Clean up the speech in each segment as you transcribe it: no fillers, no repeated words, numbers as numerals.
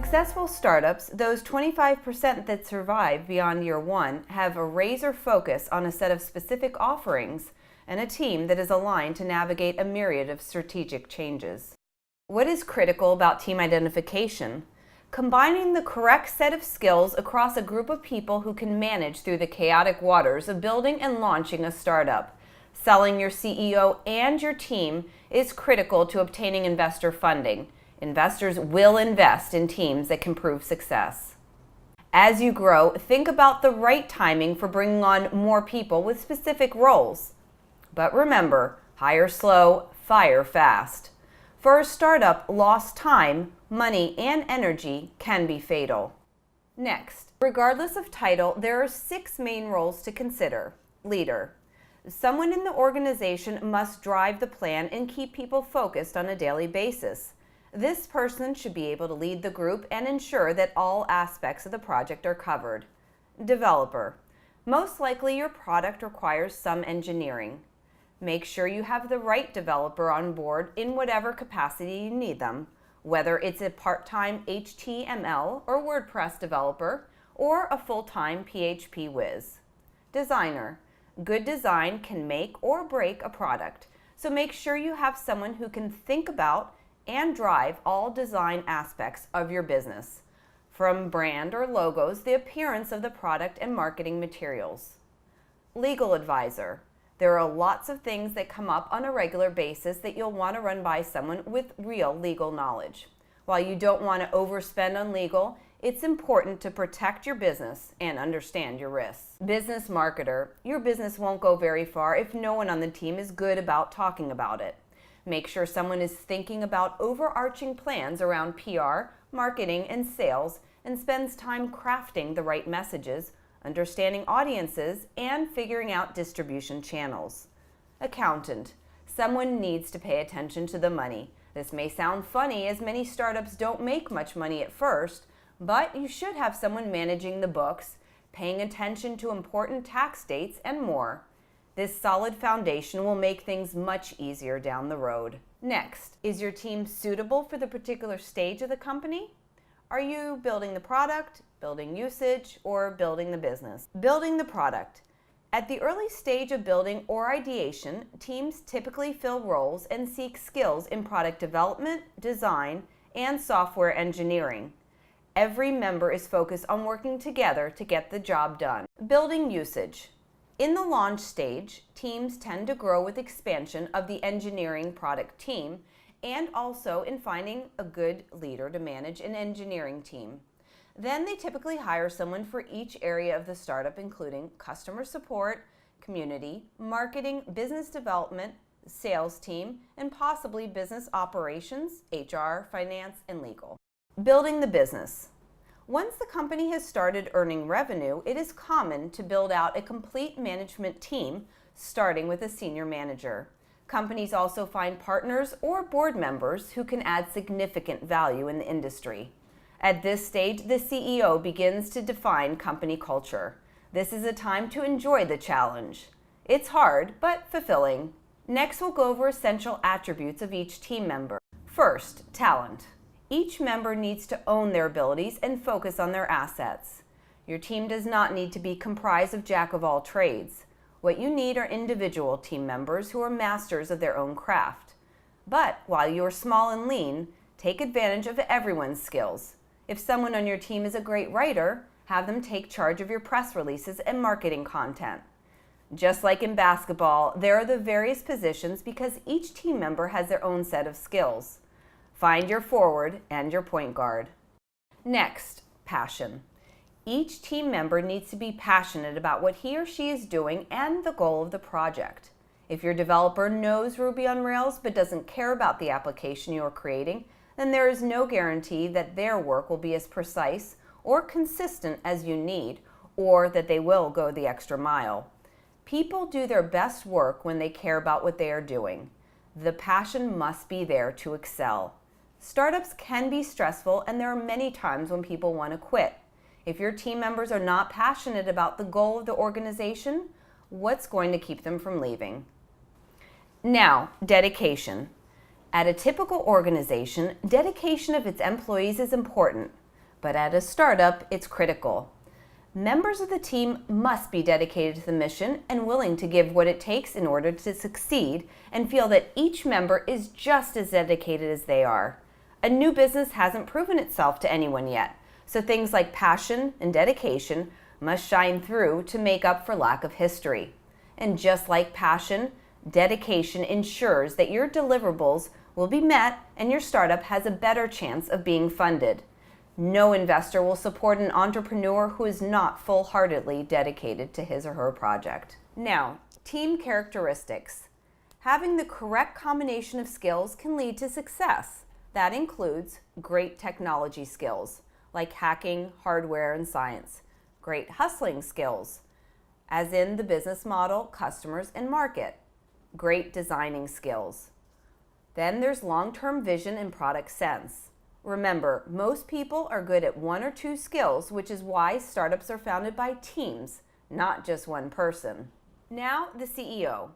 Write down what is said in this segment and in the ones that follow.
Successful startups, those 25% that survive beyond year one, have a razor focus on a set of specific offerings and a team that is aligned to navigate a myriad of strategic changes. What is critical about team identification? Combining the correct set of skills across a group of people who can manage through the chaotic waters of building and launching a startup. Selling your CEO and your team is critical to obtaining investor funding. Investors will invest in teams that can prove success. As you grow, think about the right timing for bringing on more people with specific roles. But remember, hire slow, fire fast. For a startup, lost time, money, and energy can be fatal. Next, regardless of title, there are 6 main roles to consider. Leader. Someone in the organization must drive the plan and keep people focused on a daily basis. This person should be able to lead the group and ensure that all aspects of the project are covered. Developer. Most likely your product requires some engineering. Make sure you have the right developer on board in whatever capacity you need them, whether it's a part-time HTML or WordPress developer or a full-time PHP whiz. Designer. Good design can make or break a product, so make sure you have someone who can think about and drive all design aspects of your business, from brand or logos, the appearance of the product, and marketing materials. Legal advisor. There are lots of things that come up on a regular basis that you'll want to run by someone with real legal knowledge. While you don't want to overspend on legal, it's important to protect your business and understand your risks. Business marketer. Your business won't go very far if no one on the team is good about talking about it. Make sure someone is thinking about overarching plans around PR, marketing, and sales, and spends time crafting the right messages, understanding audiences, and figuring out distribution channels. Accountant. Someone needs to pay attention to the money. This may sound funny as many startups don't make much money at first, but you should have someone managing the books, paying attention to important tax dates, and more. This solid foundation will make things much easier down the road. Next, is your team suitable for the particular stage of the company? Are you building the product, building usage, or building the business? Building the product. At the early stage of building or ideation, teams typically fill roles and seek skills in product development, design, and software engineering. Every member is focused on working together to get the job done. Building usage. In the launch stage, teams tend to grow with expansion of the engineering product team and also in finding a good leader to manage an engineering team. Then they typically hire someone for each area of the startup, including customer support, community, marketing, business development, sales team, and possibly business operations, HR, finance, and legal. Building the business. Once the company has started earning revenue, it is common to build out a complete management team, starting with a senior manager. Companies also find partners or board members who can add significant value in the industry. At this stage, the CEO begins to define company culture. This is a time to enjoy the challenge. It's hard, but fulfilling. Next, we'll go over essential attributes of each team member. First, talent. Each member needs to own their abilities and focus on their assets. Your team does not need to be comprised of jack of all trades. What you need are individual team members who are masters of their own craft. But while you are small and lean, take advantage of everyone's skills. If someone on your team is a great writer, have them take charge of your press releases and marketing content. Just like in basketball, there are the various positions because each team member has their own set of skills. Find your forward and your point guard. Next, passion. Each team member needs to be passionate about what he or she is doing and the goal of the project. If your developer knows Ruby on Rails but doesn't care about the application you are creating, then there is no guarantee that their work will be as precise or consistent as you need, or that they will go the extra mile. People do their best work when they care about what they are doing. The passion must be there to excel. Startups can be stressful, and there are many times when people want to quit. If your team members are not passionate about the goal of the organization, what's going to keep them from leaving? Now, dedication. At a typical organization, dedication of its employees is important. but at a startup, it's critical. Members of the team must be dedicated to the mission and willing to give what it takes in order to succeed, and feel that each member is just as dedicated as they are. A new business hasn't proven itself to anyone yet, so things like passion and dedication must shine through to make up for lack of history. And just like passion, dedication ensures that your deliverables will be met and your startup has a better chance of being funded. No investor will support an entrepreneur who is not full-heartedly dedicated to his or her project. Now, team characteristics. Having the correct combination of skills can lead to success. That includes great technology skills, like hacking, hardware, and science. Great hustling skills, as in the business model, customers, and market. Great designing skills. Then there's long-term vision and product sense. Remember, most people are good at one or two skills, which is why startups are founded by teams, not just one person. Now, the CEO.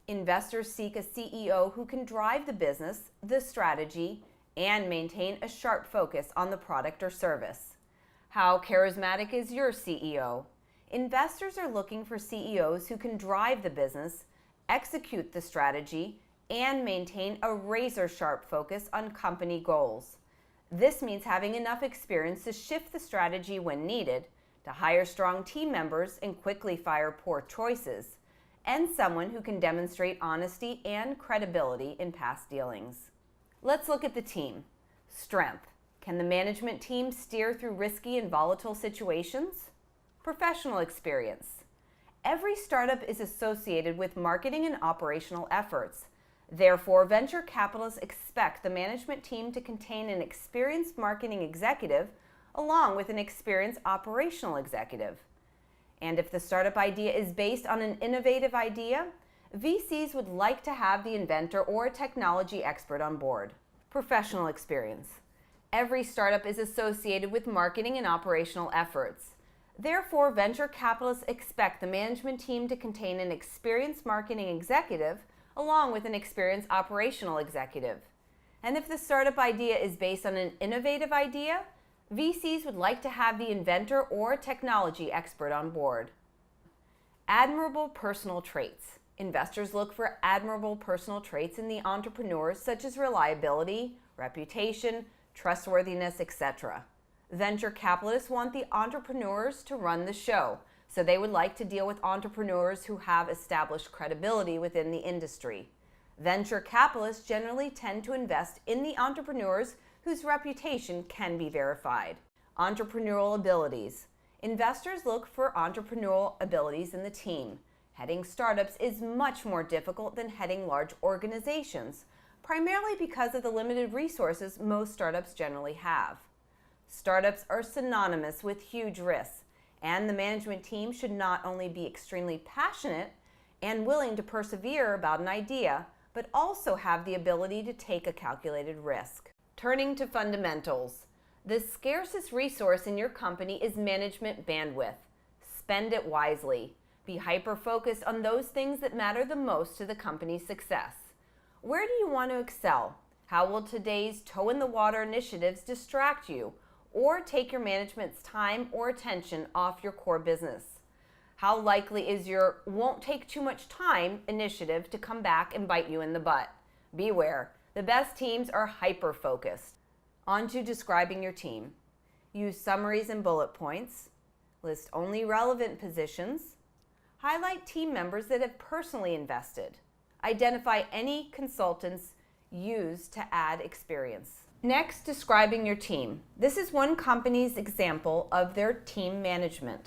Investors seek a CEO who can drive the business, the strategy, and maintain a sharp focus on the product or service. How charismatic is your CEO? Investors are looking for CEOs who can drive the business, execute the strategy, and maintain a razor-sharp focus on company goals. This means having enough experience to shift the strategy when needed, to hire strong team members and quickly fire poor choices, and someone who can demonstrate honesty and credibility in past dealings. Let's look at the team. Strength. Can the management team steer through risky and volatile situations? Professional experience. Every startup is associated with marketing and operational efforts. Therefore, venture capitalists expect the management team to contain an experienced marketing executive along with an experienced operational executive. And if the startup idea is based on an innovative idea, VCs would like to have the inventor or a technology expert on board. Professional experience. Every startup is associated with marketing and operational efforts. Therefore, venture capitalists expect the management team to contain an experienced marketing executive along with an experienced operational executive. And if the startup idea is based on an innovative idea, VCs would like to have the inventor or technology expert on board. Admirable personal traits. Investors look for admirable personal traits in the entrepreneurs, such as reliability, reputation, trustworthiness, etc. Venture capitalists want the entrepreneurs to run the show, so they would like to deal with entrepreneurs who have established credibility within the industry. Venture capitalists generally tend to invest in the entrepreneurs whose reputation can be verified. Entrepreneurial abilities. Investors look for entrepreneurial abilities in the team. Heading startups is much more difficult than heading large organizations, primarily because of the limited resources most startups generally have. Startups are synonymous with huge risks, and the management team should not only be extremely passionate and willing to persevere about an idea, but also have the ability to take a calculated risk. Turning to fundamentals. The scarcest resource in your company is management bandwidth. Spend it wisely. Be hyper-focused on those things that matter the most to the company's success. Where do you want to excel? How will today's toe-in-the-water initiatives distract you or take your management's time or attention off your core business? How likely is your won't take too much time initiative to come back and bite you in the butt? Beware, the best teams are hyper-focused. On to describing your team. Use summaries and bullet points. List only relevant positions. Highlight team members that have personally invested. Identify any consultants used to add experience. Next, describing your team. This is one company's example of their team management.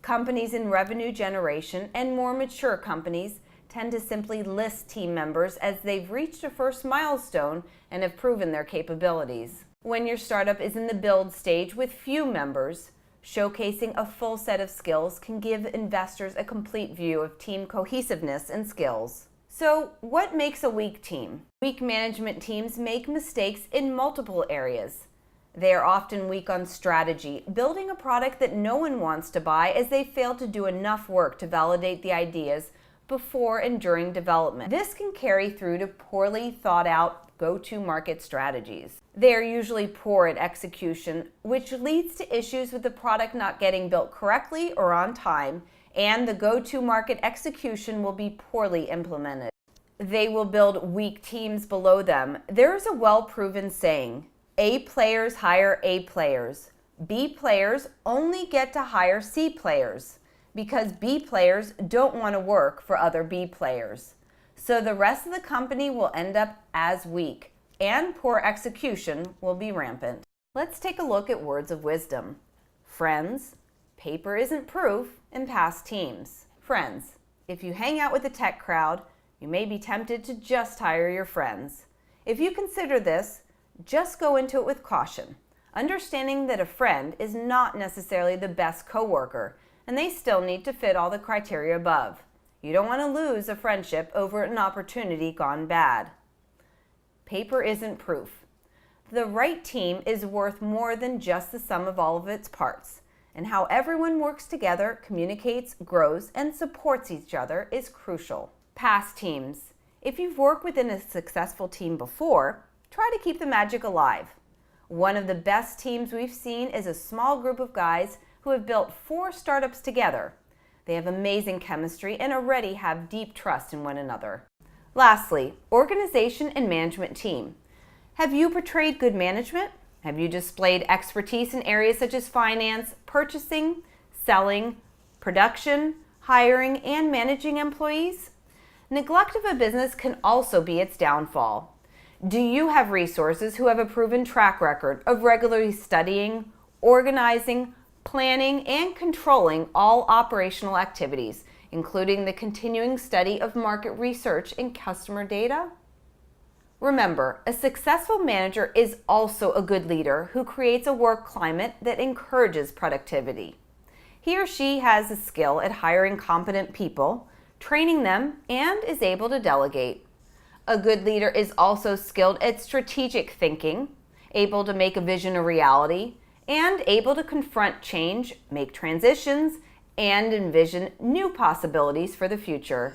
Companies in revenue generation and more mature companies tend to simply list team members as they've reached a first milestone and have proven their capabilities. When your startup is in the build stage with few members, showcasing a full set of skills can give investors a complete view of team cohesiveness and skills. So, what makes a weak team? Weak management teams make mistakes in multiple areas. They are often weak on strategy, building a product that no one wants to buy as they fail to do enough work to validate the ideas before and during development. This can carry through to poorly thought out go-to-market strategies. They are usually poor at execution, which leads to issues with the product not getting built correctly or on time, and the go-to-market execution will be poorly implemented. They will build weak teams below them. There is a well-proven saying, A players hire A players. B players only get to hire C players because B players don't want to work for other B players. So the rest of the company will end up as weak, and poor execution will be rampant. Let's take a look at words of wisdom. Friends, paper isn't proof, and past teams. Friends, if you hang out with the tech crowd, you may be tempted to just hire your friends. If you consider this, just go into it with caution, understanding that a friend is not necessarily the best coworker, and they still need to fit all the criteria above. You don't want to lose a friendship over an opportunity gone bad. Paper isn't proof. The right team is worth more than just the sum of all of its parts, and how everyone works together, communicates, grows, and supports each other is crucial. Past teams. If you've worked within a successful team before, try to keep the magic alive. One of the best teams we've seen is a small group of guys who have built 4 startups together. They have amazing chemistry and already have deep trust in one another. Lastly, organization and management team. Have you portrayed good management? Have you displayed expertise in areas such as finance, purchasing, selling, production, hiring, and managing employees? Neglect of a business can also be its downfall. Do you have resources who have a proven track record of regularly studying, organizing, planning, and controlling all operational activities, including the continuing study of market research and customer data? Remember, a successful manager is also a good leader who creates a work climate that encourages productivity. He or she has a skill at hiring competent people, training them, and is able to delegate. A good leader is also skilled at strategic thinking, able to make a vision a reality, and able to confront change, make transitions, and envision new possibilities for the future.